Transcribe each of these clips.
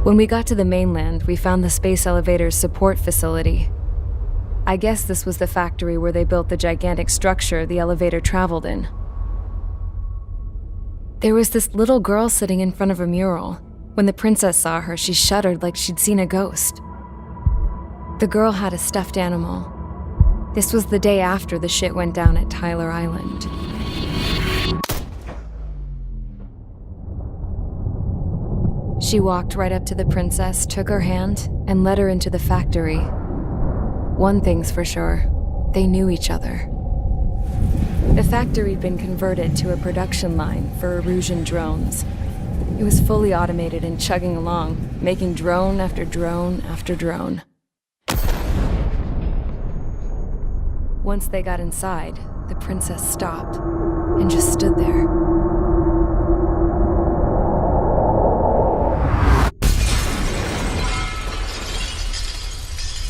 When we got to the mainland, we found the space elevator's support facility. I guess this was the factory where they built the gigantic structure the elevator traveled in. There was this little girl sitting in front of a mural. When the princess saw her, she shuddered like she'd seen a ghost. The girl had a stuffed animal. This was the day after the shit went down at Tyler Island. She walked right up to the princess, took her hand, and led her into the factory. One thing's for sure, they knew each other. The factory'd been converted to a production line for Erusian drones. It was fully automated and chugging along, making drone after drone after drone. Once they got inside, the princess stopped and just stood there.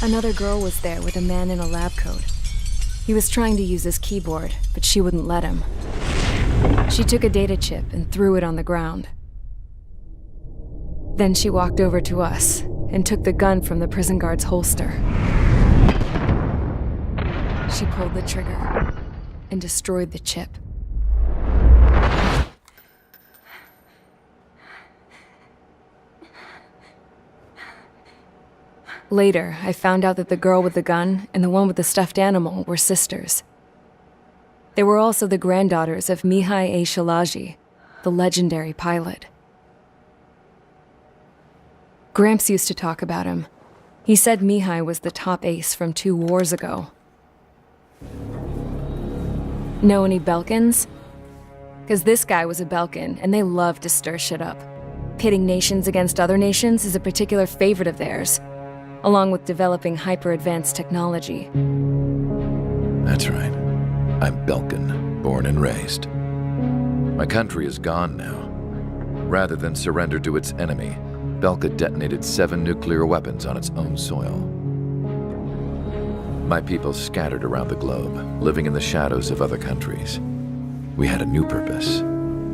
Another girl was there with a man in a lab coat. He was trying to use his keyboard, but she wouldn't let him. She took a data chip and threw it on the ground. Then she walked over to us and took the gun from the prison guard's holster. She pulled the trigger and destroyed the chip. Later, I found out that the girl with the gun and the one with the stuffed animal were sisters. They were also the granddaughters of Mihai A. Shalaji, the legendary pilot. Gramps used to talk about him. He said Mihai was the top ace from 2 wars ago. Know any Belkans? Because this guy was a Belkan, and they love to stir shit up. Pitting nations against other nations is a particular favorite of theirs, along with developing hyper-advanced technology. That's right. I'm Belkan, born and raised. My country is gone now. Rather than surrender to its enemy, Belka detonated 7 nuclear weapons on its own soil. My people scattered around the globe, living in the shadows of other countries. We had a new purpose: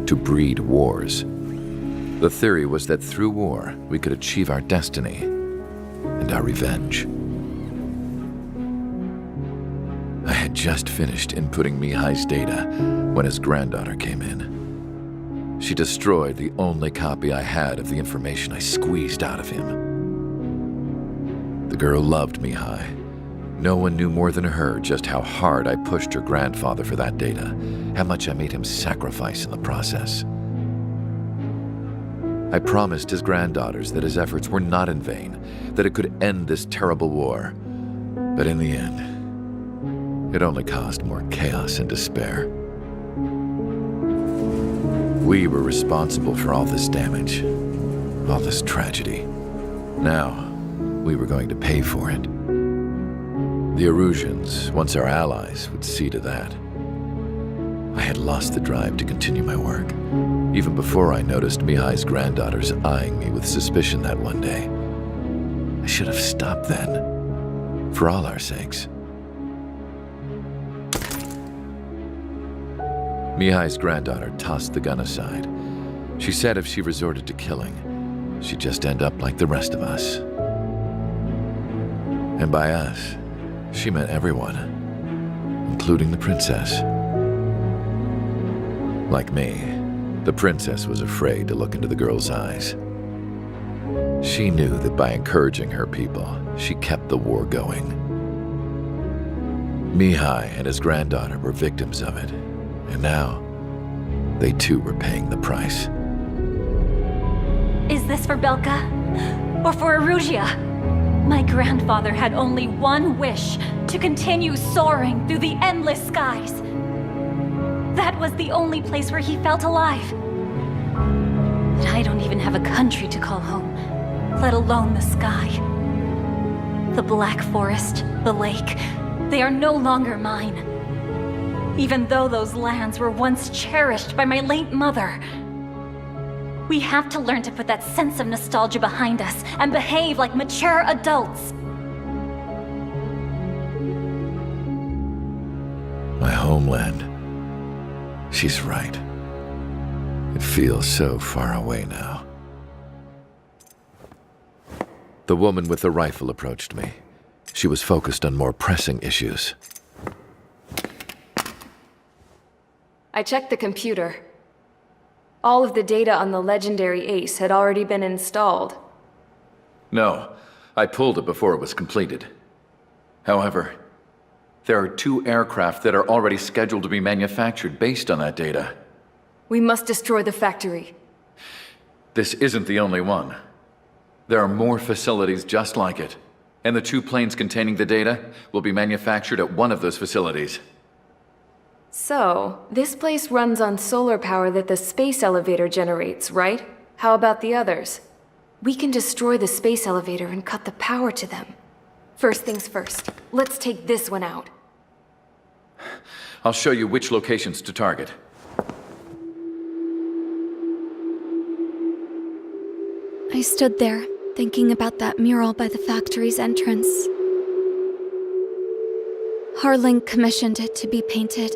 to breed wars. The theory was that through war, we could achieve our destiny and our revenge. I had just finished inputting Mihai's data when his granddaughter came in. She destroyed the only copy I had of the information I squeezed out of him. The girl loved Mihai. No one knew more than her just how hard I pushed her grandfather for that data, how much I made him sacrifice in the process. I promised his granddaughters that his efforts were not in vain, that it could end this terrible war. But in the end, it only caused more chaos and despair. We were responsible for all this damage, all this tragedy. Now, we were going to pay for it. The Erusians, once our allies, would see to that. I had lost the drive to continue my work, even before I noticed Mihai's granddaughters eyeing me with suspicion that one day. I should have stopped then, for all our sakes. Mihai's granddaughter tossed the gun aside. She said if she resorted to killing, she'd just end up like the rest of us. And by us, she meant everyone, including the princess. Like me, the princess was afraid to look into the girl's eyes. She knew that by encouraging her people, she kept the war going. Mihai and his granddaughter were victims of it, and now they too were paying the price. Is this for Belka? Or for Erusia? My grandfather had only one wish: to continue soaring through the endless skies. That was the only place where he felt alive. But I don't even have a country to call home, let alone the sky. The Black Forest, the lake, they are no longer mine. Even though those lands were once cherished by my late mother. We have to learn to put that sense of nostalgia behind us and behave like mature adults. My homeland. She's right. It feels so far away now. The woman with the rifle approached me. She was focused on more pressing issues. I checked the computer. All of the data on the legendary Ace had already been installed. No, I pulled it before it was completed. However, there are 2 aircraft that are already scheduled to be manufactured based on that data. We must destroy the factory. This isn't the only one. There are more facilities just like it, and the 2 planes containing the data will be manufactured at one of those facilities. So, this place runs on solar power that the space elevator generates, right? How about the others? We can destroy the space elevator and cut the power to them. First things first, let's take this one out. I'll show you which locations to target. I stood there, thinking about that mural by the factory's entrance. Harling commissioned it to be painted.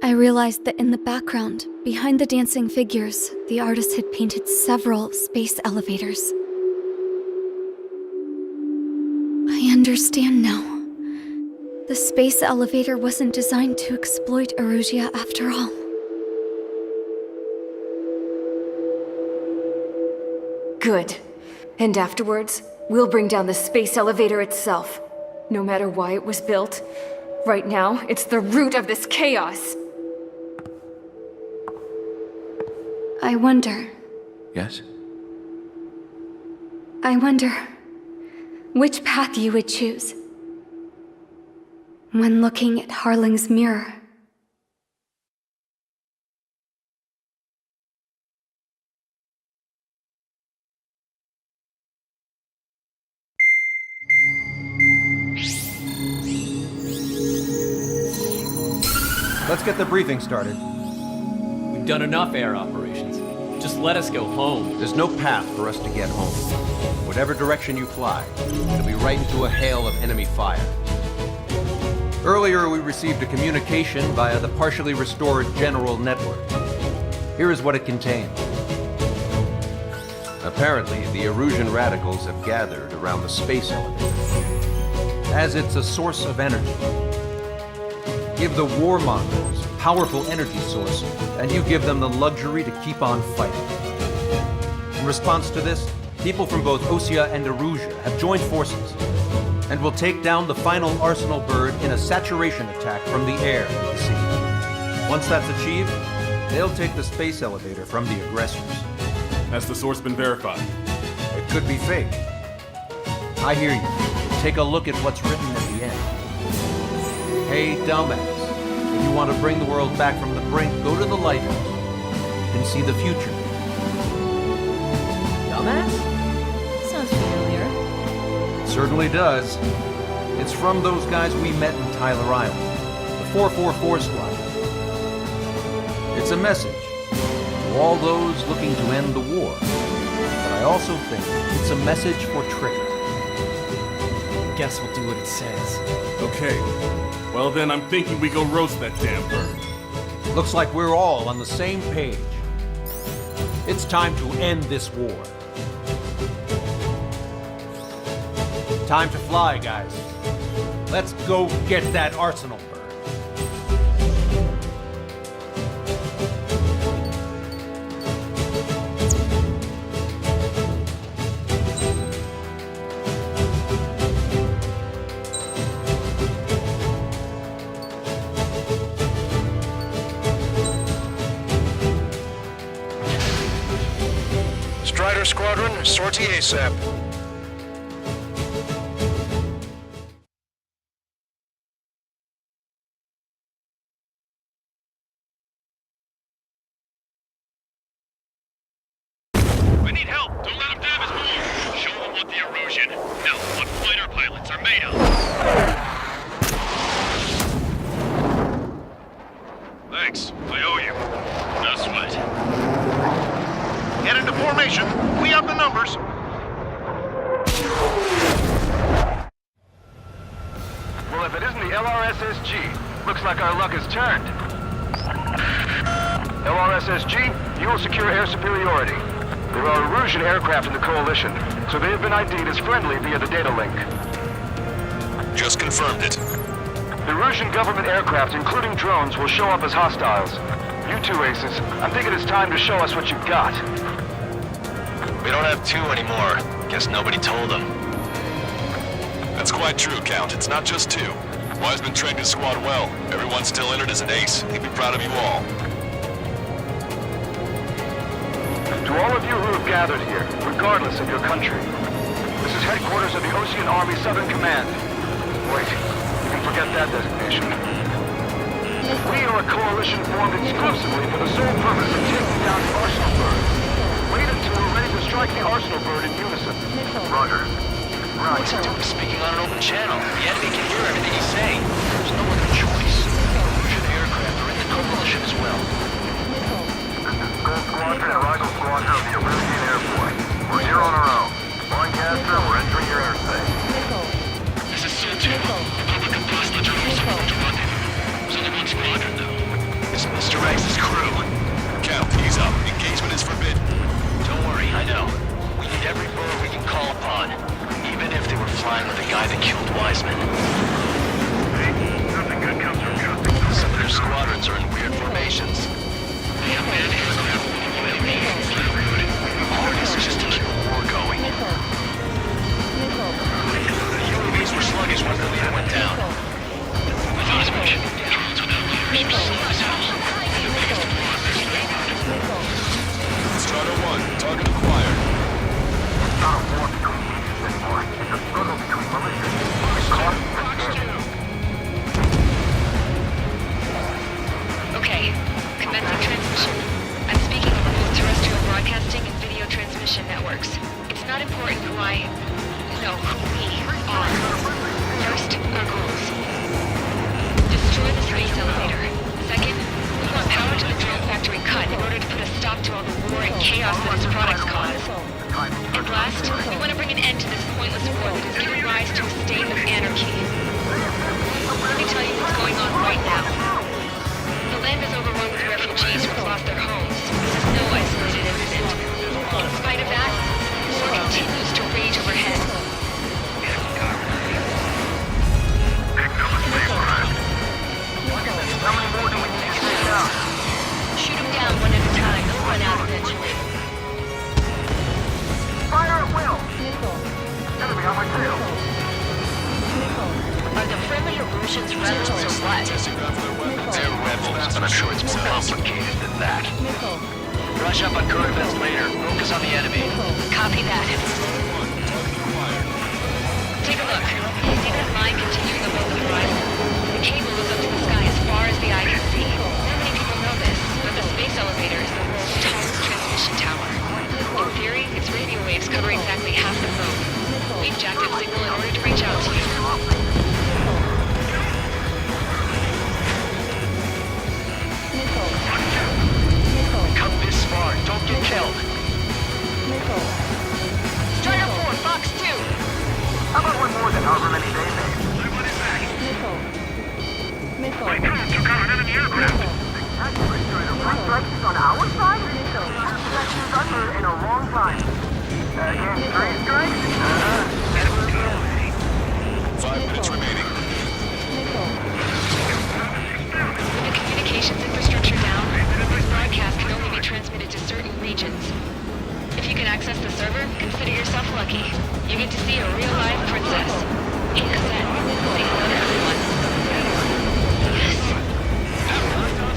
I realized that in the background, behind the dancing figures, the artist had painted several space elevators. I understand now. The space elevator wasn't designed to exploit Erusia after all. Good. And afterwards, we'll bring down the space elevator itself. No matter why it was built, right now, it's the root of this chaos. I wonder which path you would choose when looking at Harling's mirror. Let's get the briefing started. We've done enough air operations. Just let us go home. There's no path for us to get home. Whatever direction you fly, it'll be right into a hail of enemy fire. Earlier, we received a communication via the partially restored general network. Here is what it contained. Apparently, the Erusian radicals have gathered around the space elevator, as it's a source of energy. Give the warmongers a powerful energy source, and you give them the luxury to keep on fighting. In response to this, people from both Osea and Erusia have joined forces, and will take down the final Arsenal bird in a saturation attack from the air to the sea. Once that's achieved, they'll take the space elevator from the aggressors. Has the source been verified? It could be fake. I hear you. Take a look at what's written at the end. Hey, dumbass. If you want to bring the world back from the brink, go to the Lighthouse. You can see the future. Dumbass? Sounds familiar. It certainly does. It's from those guys we met in Tyler Island, the 444 Squad. It's a message to all those looking to end the war. But I also think it's a message for Trigger. Guess we'll do what it says. Okay. Well then, I'm thinking we go roast that damn bird. Looks like we're all on the same page. It's time to end this war. Time to fly, guys. Let's go get that Arsenal bird. Strider Squadron, sortie ASAP. We need help! Don't let them damage more! Show them what the Erusian, no, what fighter pilots are made of! Thanks, I owe you. No sweat. Get into formation. We have the numbers. Well, if it isn't the LRSSG, looks like our luck has turned. LRSSG, you will secure air superiority. There are Erusian aircraft in the Coalition, so they have been ID'd as friendly via the data link. Just confirmed it. The Erusian government aircraft, including drones, will show up as hostiles. You two aces, I'm thinking it's time to show us what you've got. We don't have two anymore. Guess nobody told them. That's quite true, Count. It's not just two. Wiseman trained his squad well. Everyone's still entered as an ace. He'd be proud of you all. To all of you who have gathered here, regardless of your country, this is headquarters of the Ocean Army Southern Command. Wait, you can forget that designation. We are a coalition formed exclusively for the sole purpose of taking down the Arsenal Bird. Wait until we're ready to strike the Arsenal Bird in unison. Roger. Right. What's he doing speaking on an open channel? The enemy can hear everything he's saying. There's no other choice. Erusian aircraft are in the coalition as well. Gold Squadron and Rifle Squadron of the Erusian Air Force. We're here on our own. Lancaster, we're entering your airspace. This is Sultan. Public Apostolate are also about to run in. There's only one squadron, though. It's Mr. X's crew. Count, he's up. Engagement is forbidden. Don't worry, I know. We need every bird we can call upon. Even if they were flying with the guy that killed Wiseman. Nothing good comes from trusting. Some of their squadrons are in weird formations. They have manned aircraft with UAV. All this is just to keep a war going. The UAVs were sluggish once the leader went down. With Osman, drones without leaders were slow as hell. And the biggest force is Strider 1, target acquired. It's not a war between nations anymore. It's a struggle between militias. Okay, commencing transmission. I'm speaking over both terrestrial broadcasting and video transmission networks. It's not important who we are. First, our goals. Destroy the space elevator. Second, we want power to the drone factory cut in order to put a stop to all the war and chaos that its products cause. And last, we want to bring an end to this pointless war that has given rise to a state of anarchy. Let me tell you what's going on right now. The land is overrun with refugees who have lost their homes. This is no isolated incident. In spite of that, war continues to rage overhead. How many more do we need to take down? Shoot them down one at a time. They'll run out eventually. Fire at will! Enemy on my tail. Are the friendly Erusians rebels or what? They're rebels, but I'm sure it's more complicated than that. Brush up on current events later. Focus on the enemy. Copy that. Take a look. See that line continuing above the horizon? The cable goes up to the sky as far as the eye can see. Not many people know this, but the space elevator is the world's tallest transmission tower. In theory, its radio waves cover exactly half the moon. We've jacked its signal in order to reach out to you. Come this far. Don't get killed. Strider 4, Fox 2! How about one more than however many days? Wait, took out an enemy aircraft. One strike is on our side? That's thunder in a long time. Again, 3 strikes? 5 minutes remaining. With the communications infrastructure down, this broadcast can only be transmitted to certain regions. If you can access the server, consider yourself lucky. You get to see a real-life princess. In cassette. Say hello to everyone. Yes.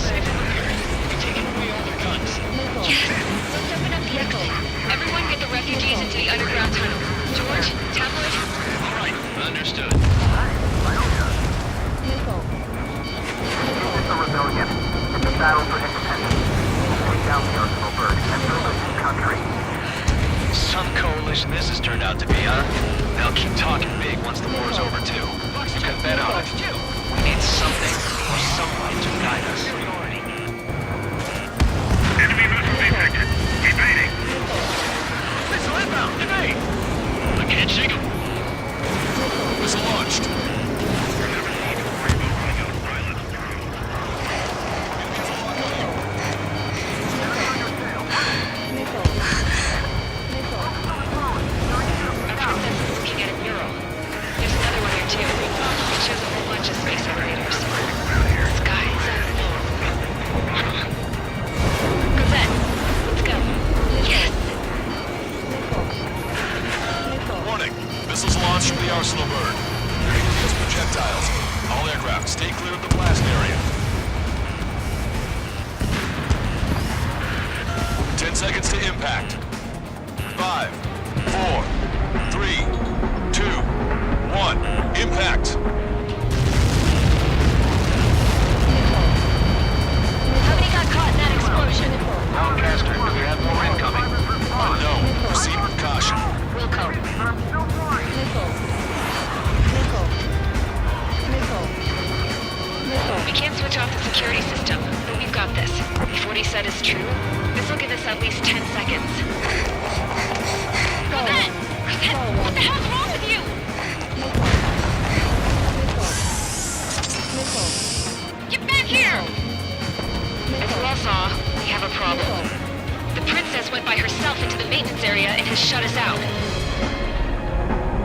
Safe in here. We're taking away all their guns. Yes. Let's open up the exit. Everyone get the refugees into the underground tunnel. George, tablet. All right, understood. It's a rebellion. It's a battle for independence. Take down the Arsenal Bird and build a new country. Some coalition this has turned out to be, huh? They'll keep talking big once the war's over, too. You can bet on it. We need something or someone to guide us. Enemy missile detected. Evading. Missile inbound! Evade! I can't shake him. Missile launched. seconds to impact. 5, 4, 3, 2, 1. Impact. How many got caught in that explosion? Lancaster, do we have more incoming? Unknown. Proceed with caution. Wilco. We can't switch off the security system, but we've got this. If what he said is true, this will give us at least 10 seconds. Cosette! Cosette, what the hell's wrong with you? Get back here! As you all saw, we have a problem. The princess went by herself into the maintenance area and has shut us out.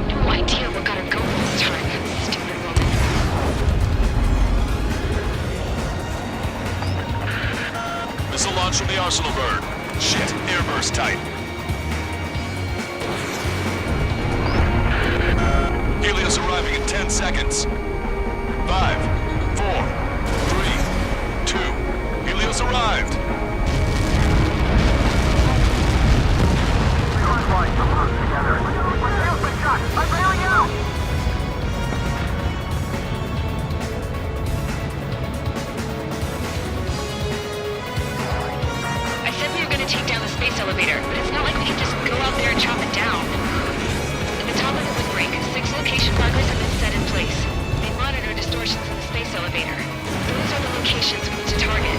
No idea what got her going this time. Stupid woman. Missile launch from the Arsenal bird. Shit, airburst tight. Helios arriving in 10 seconds. 5, 4, 3, 2. Helios arrived. I'm bailing out! I said we were going to take down the space elevator, but it's not like we can just go out there and chop it down. At the top of the windbreak, 6 location markers have been set in place. They monitor distortions in the space elevator. Those are the locations we need to target.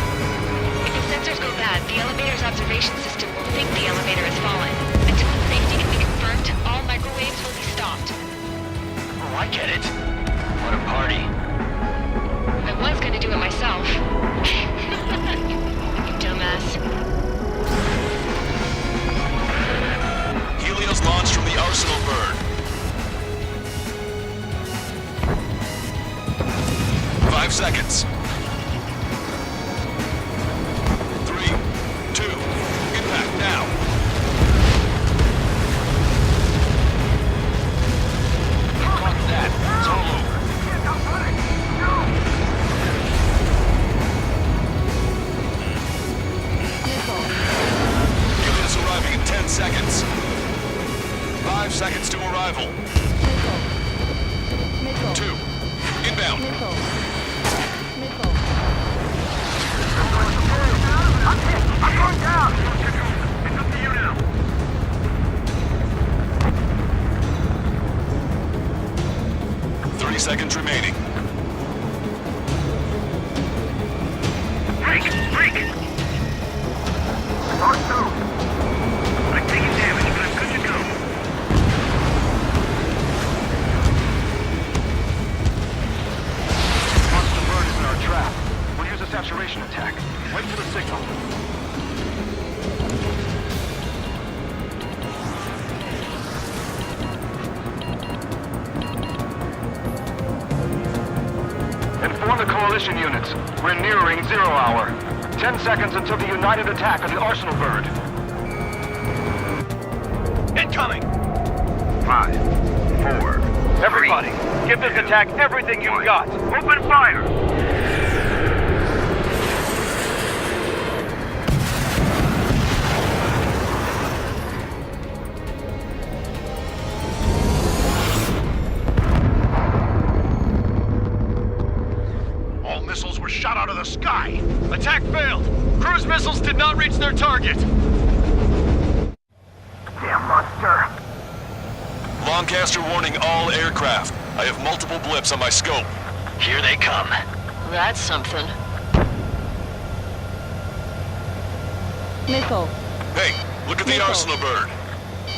If the sensors go bad, the elevator's observation system will think the elevator has fallen. Until its safety can be confirmed, all microwaves will be stopped. Oh, I get it. What a party. I was going to do it myself. You dumbass. Helios launched from the Arsenal bird. 5 seconds. 3, 2, impact now. Copy that. It's all over. Helios arriving in 10 seconds. 5 seconds to arrival. 2, inbound. I'm going down! It's up to you now. Seconds remaining. Break! Talk through. I'm taking damage, but I'm good to go. Monster bird is in our trap. We'll use a saturation attack. Wait for the signal. Inform the coalition units. We're nearing 0 hour. 10 seconds until the united attack of the Arsenal bird. Incoming! 5, 4, everybody, give this attack everything you've got. Open fire! All missiles were shot out of the sky. Attack failed. Cruise missiles did not reach their target. Damn monster! Lancaster warning all aircraft. I have multiple blips on my scope. Here they come. That's something. Missile. Hey, look at the Arsenal bird.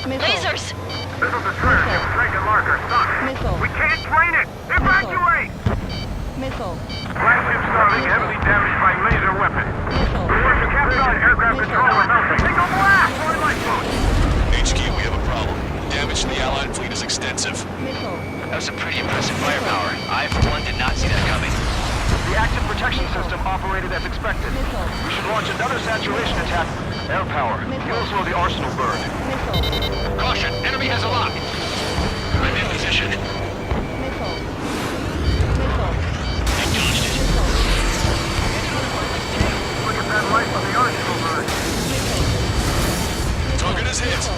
Missile. Lasers! This is the trigger. Dragon marker, son. Missile. We can't train it! Evacuate! Missile. Flagship Starling heavily damaged by laser weapon. Missile. Reports to Captain aircraft control are melting. Signal blast! More lifeboat! HQ, we have a problem. Damage to the Allied fleet is extensive. Missile. That was some pretty impressive firepower. I, for one, did not see that coming. The active protection system operated as expected. Missile. We should launch another saturation attack. Air power. You'll slow the Arsenal bird. Missile. Caution, enemy has a lock. I'm in position. Missile. Missile. They dodged it. Look at that light on the Arsenal bird. is hit.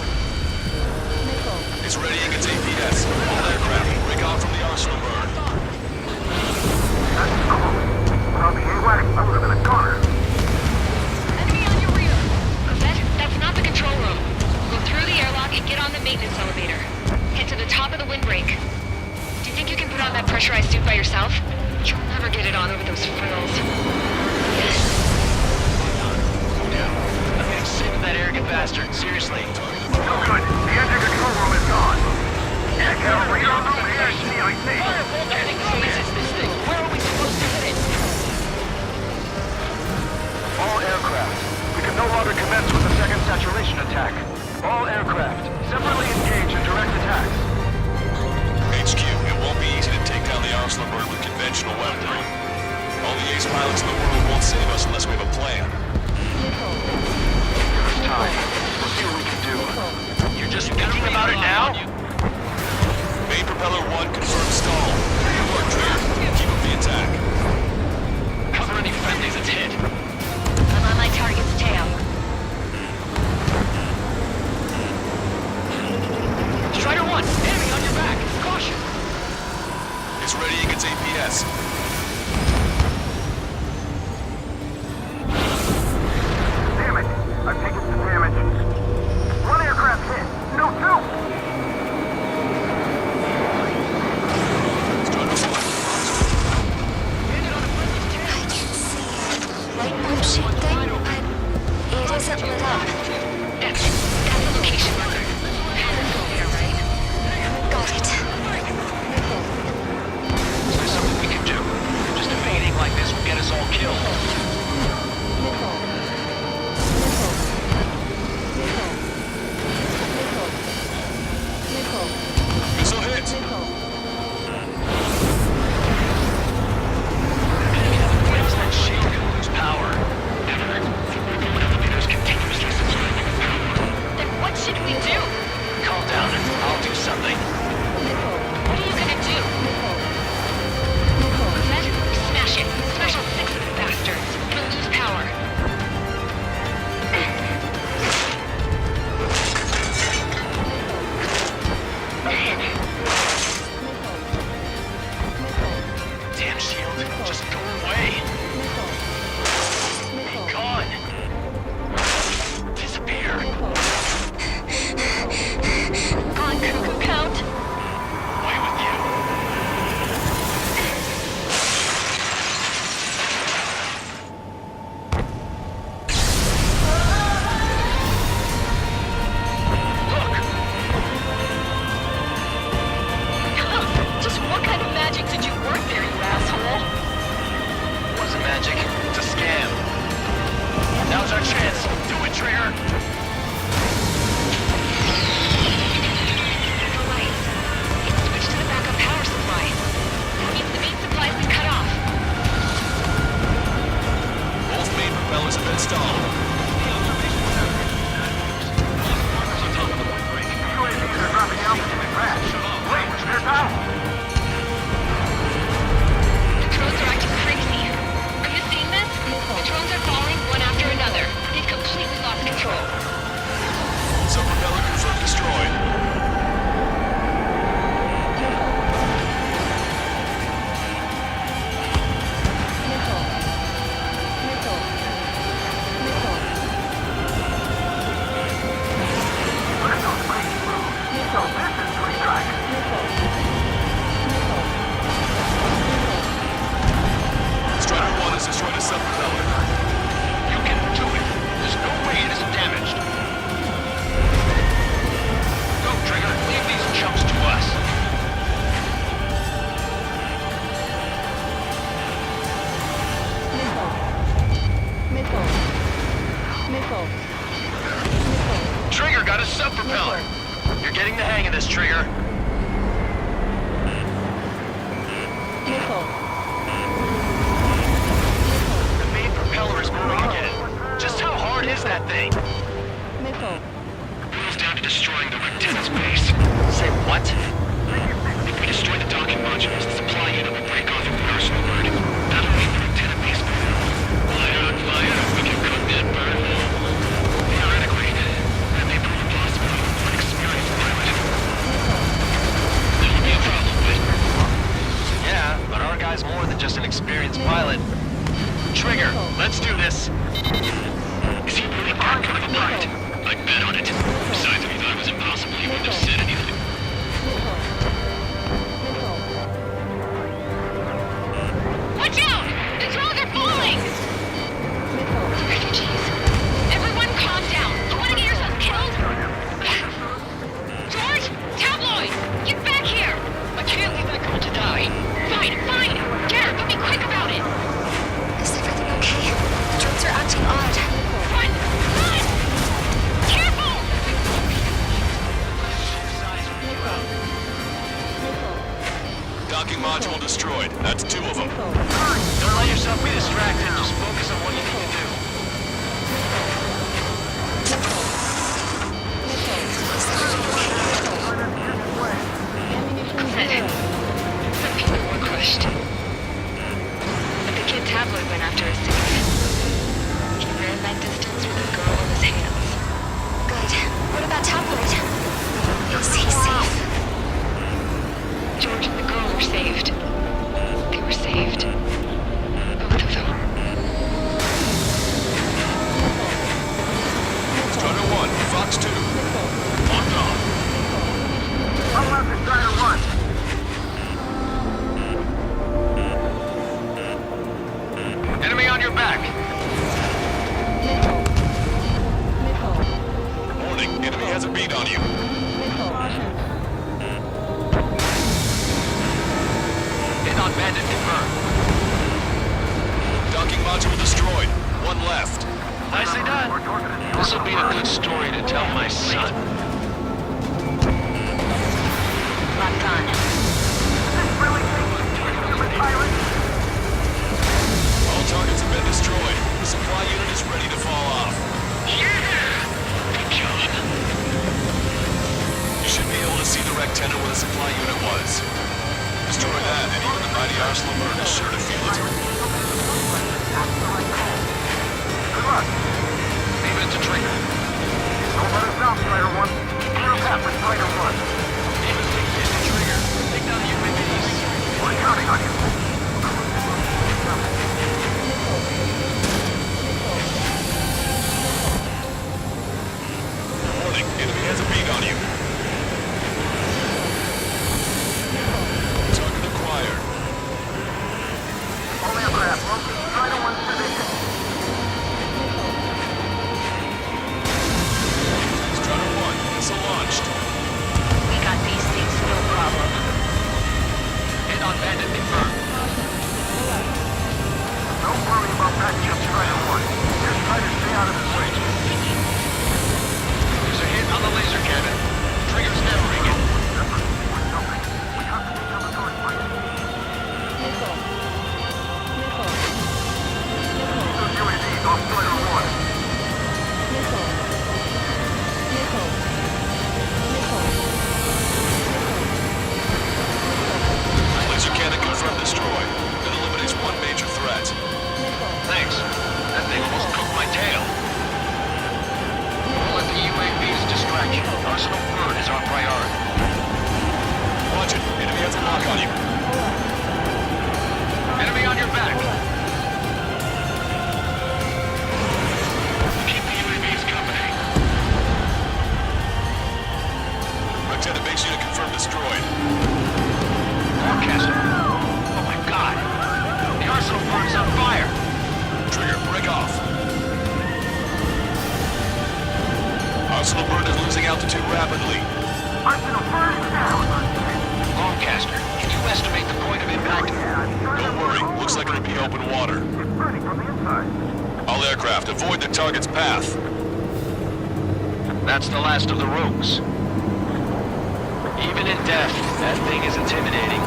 It's readying its APS. All aircraft, break off from the arsenal burn. Enemy on your rear. Cosette, that's not the control room. Go through the airlock and get on the maintenance elevator. Head to the top of the windbreak. Do you think you can put on that pressurized suit by yourself? You'll never get it on over those frills. I'm getting sick of that arrogant bastard. Seriously. No good. The engine control room is gone. Radar room here, CIC. Getting crazy, this thing. Where are we supposed to hit it? All aircraft. We can no longer commence with the second saturation attack. All aircraft, separately engage in direct attacks. HQ, it won't be easy to take down the arsenal bird with conventional weaponry. All the ace pilots in the world won't save us unless we have a plan. It's time. We'll see what we can do. You're just thinking about it now? Main propeller 1 confirmed stall. Good work, Trigger. Keep up the attack. Cover any friendlies it's hit. I'm on my target's tail. Strider 1, enemy on your back. Caution. It's readying its APS. Damn it. I've taken some damage. One aircraft hit. No, two. I'm shifting, but it isn't lit up. That's the location marker. Had this over here, right? Got it. Is there something we can do? Just evading like this will get us all killed. Missile hit! When's that shield gonna lose power? Never. Elevators continuously supplying you with power. Then what should we do? Calm down. I'll do something. What are you gonna do? Cosette, smash it. Smash all 6 of the bastards. We'll lose power. Damn shield. Just go away. Be gone. Disappear. On cuckoo count. Away with you. Just what kind of magic did you work there, you asshole? Wasn't magic. It's a scam. Now's our chance. Do it, Trigger. The lights. It's switched to the backup power supply. That means the main supply's been cut off. Both main propellers have been stalled. UAVs are dropping altitude and crash. Wait, they're down. The drones are acting crazy. Are you seeing this? The drones are falling one after another. They've completely lost control. Sub-propeller confirmed destroyed. Look at those crazy moves. So this is three-track. Strider 1 has destroyed a sub-propeller. You can do it. There's no way it isn't damaged. Go, Trigger. Leave these chumps to us. Trigger got a sub-propeller. You're getting the hang of this, Trigger. The main propeller is moving again. Just how hard is that thing? Boils down to destroying the lieutenant's base. Say what? If we destroy the docking modules, the supply unit will break off from the arsenal bird. That'll mean the lieutenant base will fall. Fire on fire, we can cook that bird. Theoretically, that may prove impossible. module destroyed. That's 2 of them. Don't let yourself be distracted. Just focus on what you need to do. Some people were crushed. But the kid tabloid went after his sickness. He ran that distance with a girl in his hands. Good. What about Tabloid? Is he safe? George and the girl were saved. They were saved. Both of them. Strider 1, Fox 2. Locked on. I'll have to Strider 1. Enemy on your back. Warning, enemy has a beat on you. Hit on bandit confirmed. Docking module destroyed. 1 left. Nicely done. This'll be a good story to tell my son. Locked on. All targets have been destroyed. The supply unit is ready to fall off. Good job. You should be able to see the rectangle where the supply unit was. Destroy that, and even the mighty Arsenal bird is sure to feel it. Good luck. Leave it to Trigger. Don't let us down, Strider 1. Clear a path for Strider 1. Aim is linked in to Trigger. Take down the UAVs. We're counting on you. Warning, enemy has a beat on you. Target acquired. All aircraft, locate Strider 1's position. Strider 1, missile launched. We got these things, no problem. Hit on bandit confirmed. Don't worry about backing up Strider 1. Just try to stay out of his way. There's a hit on the laser cannon. Trigger's hammering it. Those UAVs off Strider 1. Laser cannon confirmed destroyed. That eliminates 1 major threat. Thanks. That thing almost cooked my tail. Don't let the UAVs distract you. Arsenal bird is our priority. Watch it. Enemy has a lock on you. Enemy on your back. Keep the UAVs company. Lieutenant base unit confirmed destroyed. Broadcaster. Oh my god. The Arsenal bird is on fire. Trigger, break off. Arsenal bird is losing altitude rapidly. Arsenal bird is down. Broadcaster, can you estimate the point of impact? Don't worry, looks like it'll be open water. It's burning from the inside. All aircraft, avoid the target's path. That's the last of the rogues. Even in death, that thing is intimidating.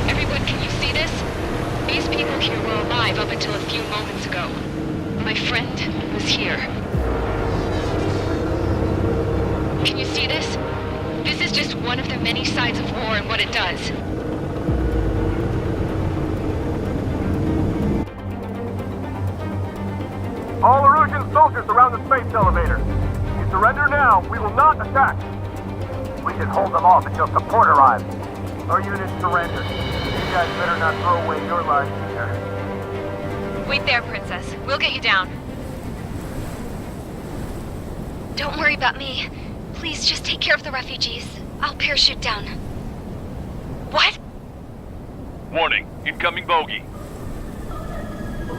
Everyone, can you see this? These people here were alive up until a few moments ago. My friend was here. Can you see this? This is just one of the many sides of war and what it does. All Erusian soldiers around the space elevator. If you surrender now, we will not attack. We can hold them off until support arrives. Our unit surrenders. You guys better not throw away your lives either. Wait there, Princess. We'll get you down. Don't worry about me. Please just take care of the refugees. I'll parachute down. What? Warning, incoming bogey.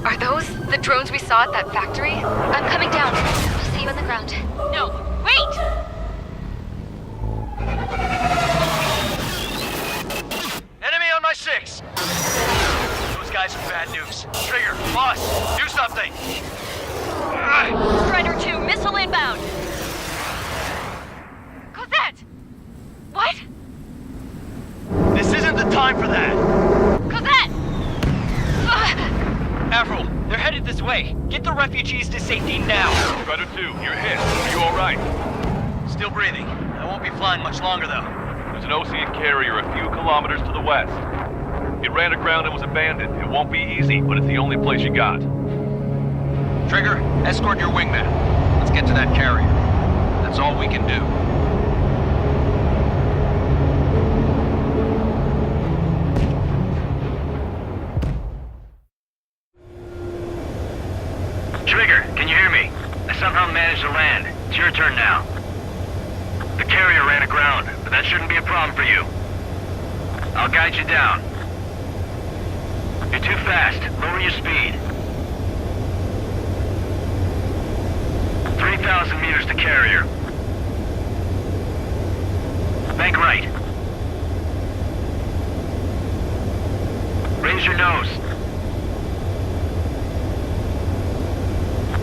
Are those the drones we saw at that factory? I'm coming down. I'll see you on the ground. No, wait! Enemy on my 6. Those guys are bad news. Trigger, boss, do something. Strider 2, missile inbound! Cosette! What? This isn't the time for that! Cosette! Avril, they're headed this way. Get the refugees to safety now. Strider 2, you're hit. Are you alright? Still breathing. I won't be flying much longer, though. There's an Ocean carrier a few kilometers to the west. It ran aground and was abandoned. It won't be easy, but it's the only place you got. Trigger, escort your wingman. Let's get to that carrier. That's all we can do. Trigger, can you hear me? I somehow managed to land. It's your turn now. The carrier ran aground, but that shouldn't be a problem for you. I'll guide you down. You're too fast. Lower your speed. 3,000 meters to carrier. Bank right. Raise your nose.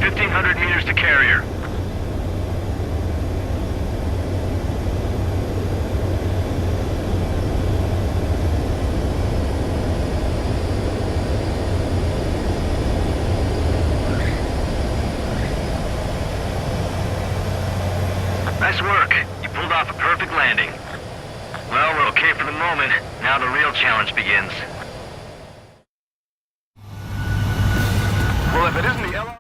1,500 meters to carrier. Nice work. You pulled off a perfect landing. Well, we're okay for the moment. Now the real challenge begins. Well, if it isn't the